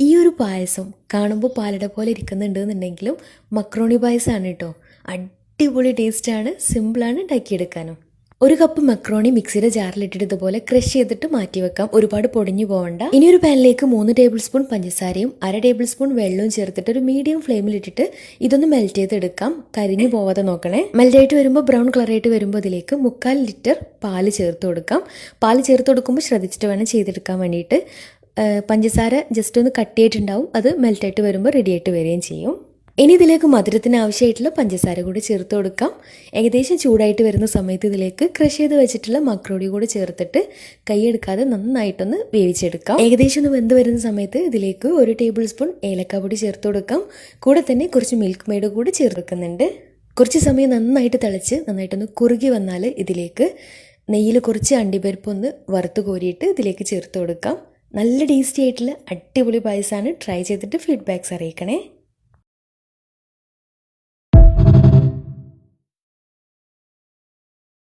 ഈ ഒരു പായസം കാണുമ്പോൾ പാലട പോലെ ഇരിക്കുന്നുണ്ടെന്നുണ്ടെങ്കിലും മക്രോണി പായസമാണ് കേട്ടോ. അടിപൊളി ടേസ്റ്റാണ്, സിമ്പിളാണ് ഉണ്ടാക്കിയെടുക്കാനും. ഒരു കപ്പ് മക്രോണി മിക്സിയുടെ ജാറിലിട്ടിട്ട് ഇതുപോലെ ക്രഷ് ചെയ്തിട്ട് മാറ്റി വെക്കാം, ഒരുപാട് പൊടിഞ്ഞു പോകണ്ട. ഇനി ഒരു പാനിലേക്ക് 3 ടേബിൾ സ്പൂൺ പഞ്ചസാരയും 1/2 ടേബിൾ സ്പൂൺ വെള്ളവും ചേർത്തിട്ട് ഒരു മീഡിയം ഫ്ലെയിമിലിട്ടിട്ട് ഇതൊന്ന് മെൽറ്റ് ചെയ്തെടുക്കാം. കരിഞ്ഞു പോവാതെ നോക്കണേ. മെൽറ്റായിട്ട് വരുമ്പോൾ ബ്രൗൺ കളറായിട്ട് വരുമ്പോൾ ഇതിലേക്ക് 3/4 ലിറ്റർ പാല് ചേർത്ത് കൊടുക്കാം. പാല് ചേർത്ത് കൊടുക്കുമ്പോൾ ശ്രദ്ധിച്ചിട്ട് വേണം ചെയ്തെടുക്കാൻ വേണ്ടിയിട്ട്. പഞ്ചസാര ജസ്റ്റ് ഒന്ന് കട്ടിയായിട്ടുണ്ടാവും, അത് മെൽറ്റായിട്ട് വരുമ്പോൾ റെഡി ആയിട്ട് വരികയും ചെയ്യും. ഇനി ഇതിലേക്ക് മധുരത്തിന് ആവശ്യമായിട്ടുള്ള പഞ്ചസാര കൂടി ചേർത്ത് കൊടുക്കാം. ഏകദേശം ചൂടായിട്ട് വരുന്ന സമയത്ത് ഇതിലേക്ക് ക്രഷ് ചെയ്ത് വെച്ചിട്ടുള്ള മക്രോണി കൂടി ചേർത്തിട്ട് കൈയെടുക്കാതെ നന്നായിട്ടൊന്ന് വേവിച്ചെടുക്കാം. ഏകദേശം ഒന്ന് വെന്ത് വരുന്ന സമയത്ത് ഇതിലേക്ക് 1 ടേബിൾ സ്പൂൺ ഏലക്കാപ്പൊടി ചേർത്ത് കൊടുക്കാം. കൂടെ തന്നെ കുറച്ച് മിൽക്ക് മെയ്ഡ് കൂടി ചേർക്കുന്നുണ്ട്. കുറച്ച് സമയം നന്നായിട്ട് തിളച്ച് നന്നായിട്ടൊന്ന് കുറുകി വന്നാൽ ഇതിലേക്ക് നെയ്യിൽ കുറച്ച് അണ്ടിപ്പരിപ്പൊന്ന് വറുത്ത് കോരിയിട്ട് ഇതിലേക്ക് ചേർത്ത് കൊടുക്കാം. നല്ല ടേസ്റ്റി ആയിട്ടുള്ള അടിപൊളി പായസമാണ്. ട്രൈ ചെയ്തിട്ട് ഫീഡ്ബാക്ക്സ് അറിയിക്കണേ.